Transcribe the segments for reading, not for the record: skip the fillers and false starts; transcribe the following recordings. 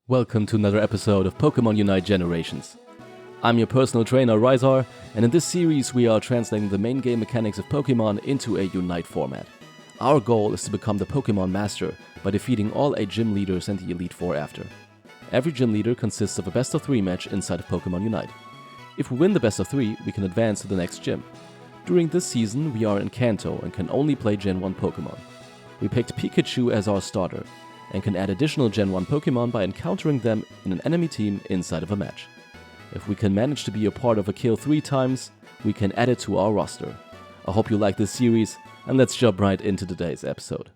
Welcome to another episode of Pokémon Unite Generations. I'm your personal trainer, Rysar, and in this series we are translating the main game mechanics of Pokémon into a Unite format. Our goal is to become the Pokémon Master by defeating all 8 gym leaders and the Elite Four after. Every gym leader consists of a best of 3 match inside of Pokémon Unite. If we win the best of 3, we can advance to the next gym. During this season we are in Kanto and can only play Gen 1 Pokémon. We picked Pikachu as our starter, and can add additional Gen 1 Pokémon by encountering them in an enemy team inside of a match. If we can manage to be a part of a kill 3 times, we can add it to our roster. I hope you like this series, and let's jump right into today's episode.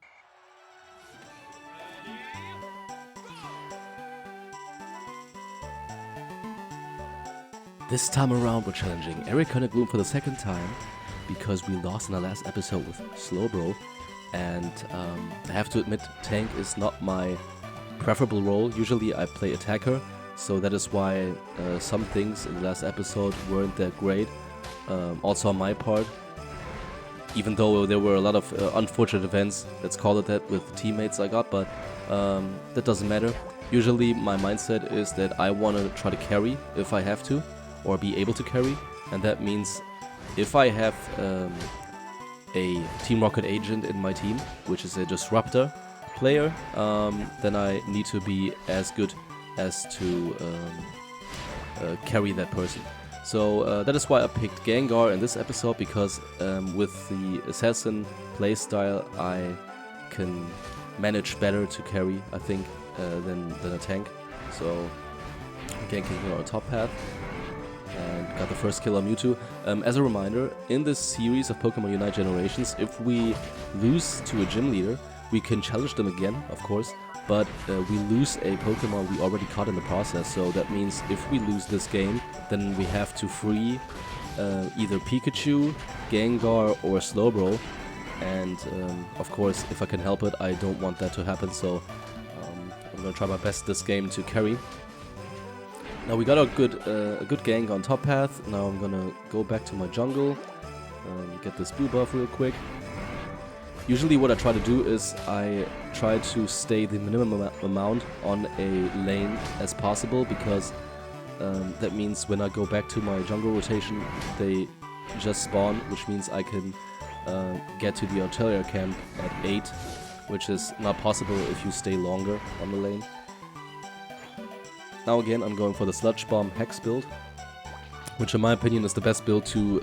This time around we're challenging Eric Bloom for the second time, because we lost in our last episode with Slowbro. And I have to admit, tank is not my preferable role. Usually I play attacker, so that is why some things in the last episode weren't that great. Also on my part, even though there were a lot of unfortunate events, let's call it that, with teammates I got, but that doesn't matter. Usually my mindset is that I want to try to carry if I have to, or be able to carry, and that means if I have a Team Rocket agent in my team, which is a disruptor player, then I need to be as good as to carry that person. So that is why I picked Gengar in this episode, because with the assassin playstyle I can manage better to carry, I think, than a tank. So ganking here on top path. And got the first kill on Mewtwo. As a reminder, in this series of Pokémon Unite Generations, if we lose to a gym leader, we can challenge them again, of course, but we lose a Pokémon we already caught in the process. So that means if we lose this game, then we have to free either Pikachu, Gengar, or Slowbro. And of course, if I can help it, I don't want that to happen. So I'm gonna try my best this game to carry. Now we got a good gank on top path. Now I'm gonna go back to my jungle, get this blue buff real quick. Usually what I try to do is I try to stay the minimum amount on a lane as possible, because that means when I go back to my jungle rotation, they just spawn, which means I can get to the Altaria camp at 8, which is not possible if you stay longer on the lane. Now again, I'm going for the Sludge Bomb Hex build, which in my opinion is the best build to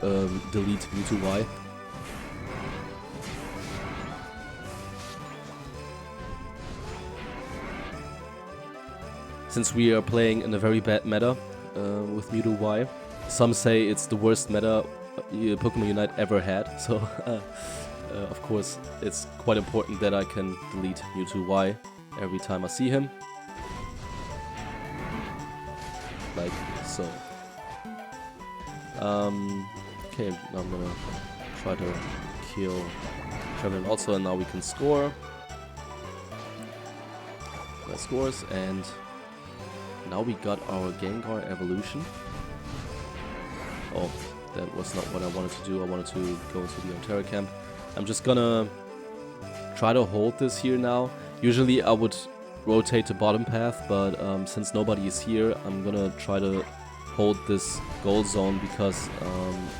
delete Mewtwo Y. Since we are playing in a very bad meta with Mewtwo Y, some say it's the worst meta Pokémon Unite ever had, so of course it's quite important that I can delete Mewtwo Y every time I see him. Like so. Okay, now I'm gonna try to kill Trevor also, and now we can score. That scores, and now we got our Gengar evolution. Oh, that was not what I wanted to do. I wanted to go to the Altaria camp. I'm just gonna try to hold this here now. Usually I would rotate to bottom path, but since nobody is here, I'm gonna try to hold this gold zone, because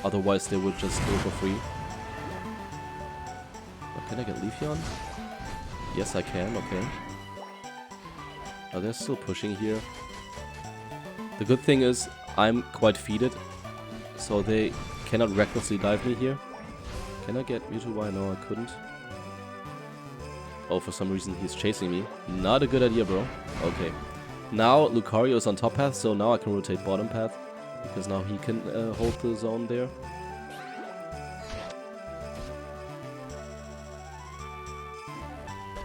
otherwise they would just go for free. Oh, can I get Leafeon? Yes, I can. Okay. Oh, they're still pushing here. The good thing is I'm quite feeded, so they cannot recklessly dive me here. Can I get Mewtwo Y? No, I couldn't. Oh, for some reason he's chasing me. Not a good idea, bro. Okay. Now Lucario is on top path, so now I can rotate bottom path, because now he can hold the zone there.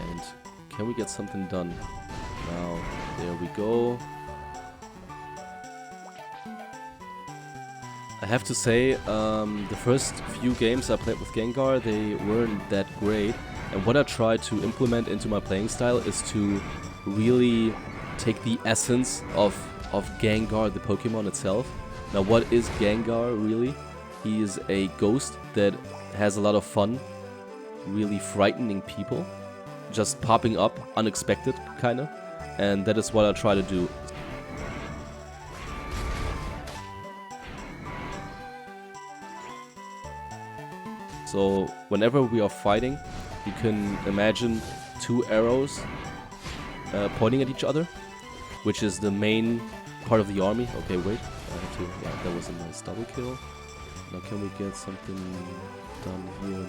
And can we get something done? Now, there we go. I have to say, the first few games I played with Gengar, they weren't that great. And what I try to implement into my playing style is to really take the essence of Gengar, the Pokemon itself. Now, what is Gengar really? He is a ghost that has a lot of fun, really frightening people, just popping up unexpected, kinda. and that is what I try to do. So whenever we are fighting, you can imagine 2 arrows pointing at each other, which is the main part of the army. Okay, wait, I have to, yeah, that was a nice double kill. Now can we get something done here?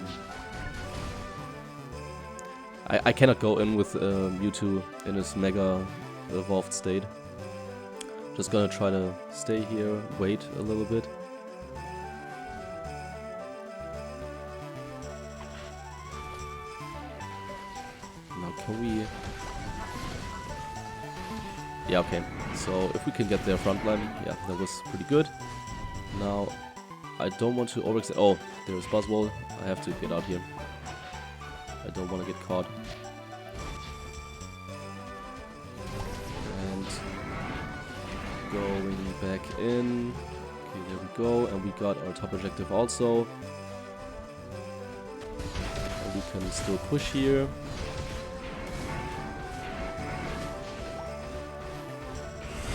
I cannot go in with Mewtwo in his mega evolved state. Just gonna try to stay here, wait a little bit. Now can we... Yeah, okay. So if we can get their front line, yeah, that was pretty good. Now I don't want to overextend. Oh, there's Buzzwole. I have to get out here. I don't want to get caught. And going back in. Okay, there we go. And we got our top objective also. And we can still push here.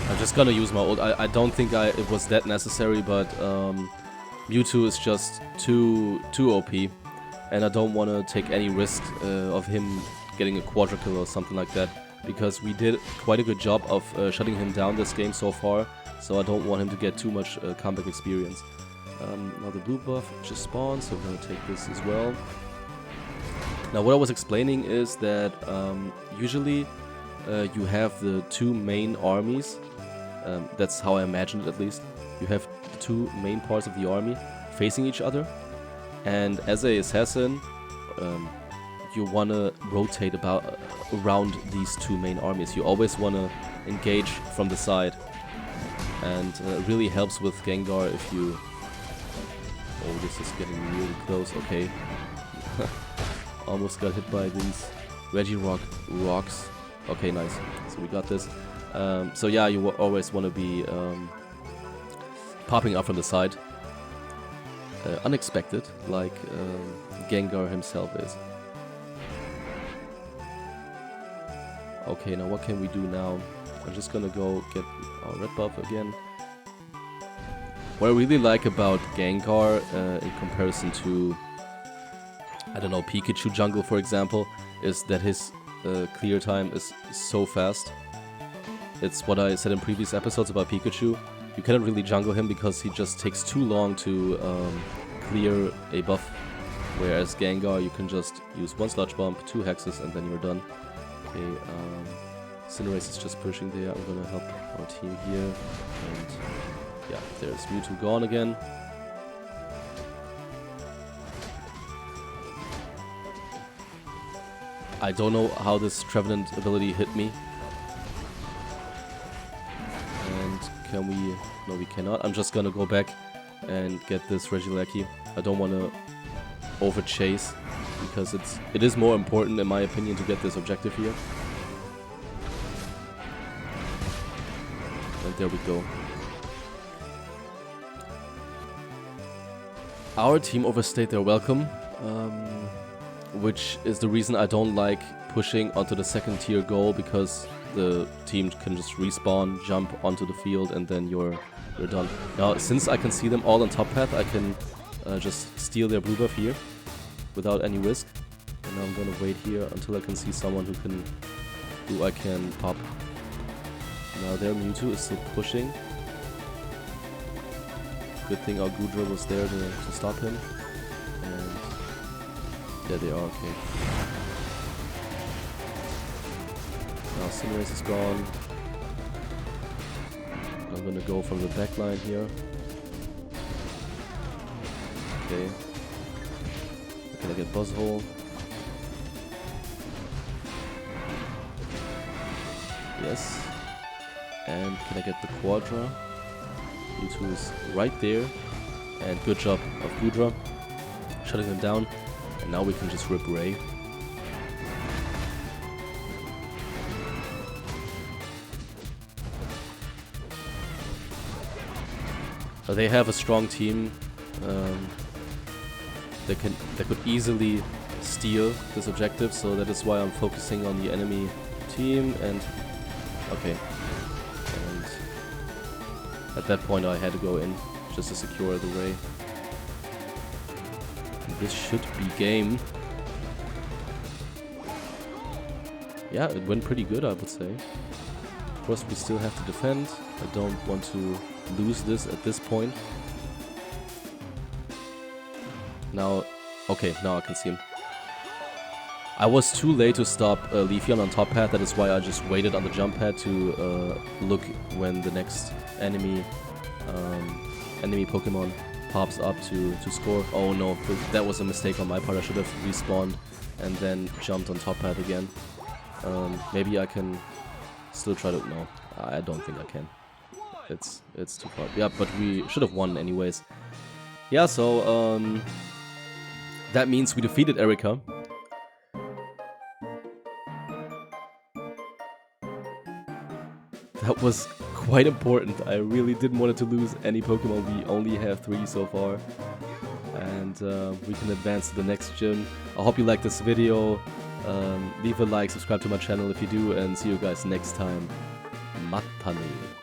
I'm just gonna use my ult. I don't think it was that necessary, but Mewtwo is just too OP. And I don't want to take any risk of him getting a quadra kill or something like that, because we did quite a good job of shutting him down this game so far, so I don't want him to get too much comeback experience. Now the blue buff just spawned, so we're going to take this as well. Now what I was explaining is that usually you have the 2 main armies, that's how I imagined it at least. You have the 2 main parts of the army facing each other. And as a assassin, you want to rotate around these 2 main armies. You always want to engage from the side. And it really helps with Gengar if you... Oh, this is getting really close. Okay. Almost got hit by these rocks. Okay, nice. So we got this. So yeah, you always want to be popping up from the side. Unexpected, like Gengar himself is. Okay, now what can we do now? I'm just gonna go get our red buff again. What I really like about Gengar in comparison to, I don't know, Pikachu jungle for example, is that his clear time is so fast. It's what I said in previous episodes about Pikachu. You cannot really jungle him because he just takes too long to clear a buff. Whereas Gengar, you can just use 1 Sludge Bomb, 2 Hexes, and then you're done. Okay, Cinderace is just pushing there. I'm gonna help our team here. And yeah, there's Mewtwo gone again. I don't know how this Trevenant ability hit me. Can we... No, we cannot. I'm just gonna go back and get this Regieleki. I don't want to over-chase, because it is more important, in my opinion, to get this objective here. And there we go. Our team overstayed their welcome, which is the reason I don't like pushing onto the 2nd tier goal, because the team can just respawn, jump onto the field, and then you're done. Now, since I can see them all on top path, I can just steal their blue buff here without any risk. And now I'm gonna wait here until I can see someone who I can pop. Now their Mewtwo is still pushing. Good thing our Goodra was there to stop him. And there they are, okay. Now Cinderace is gone. I'm gonna go from the back line here. Okay. Can I get Buzzwole? Yes. And can I get the Quadra? Mewtwo is right there. And good job of Goodra shutting him down. And now we can just rip Ray. They have a strong team. They could easily steal this objective, so that is why I'm focusing on the enemy team. And Okay. And at that point I had to go in just to secure the Ray. And this should be game. Yeah, it went pretty good, I would say. Of course, we still have to defend. I don't want to lose this at this point. Now, okay, now I can see him. I was too late to stop Leafeon on top pad, that is why I just waited on the jump pad to look when the next enemy Pokemon pops up to score. Oh no, that was a mistake on my part. I should have respawned and then jumped on top pad again. Maybe I can still try to... No, I don't think I can. It's too far. Yeah, but we should have won anyways. Yeah, so that means we defeated Erika. That was quite important. I really didn't want it to lose any Pokemon. We only have 3 so far. And we can advance to the next gym. I hope you liked this video. Leave a like, subscribe to my channel if you do, and see you guys next time. Matane.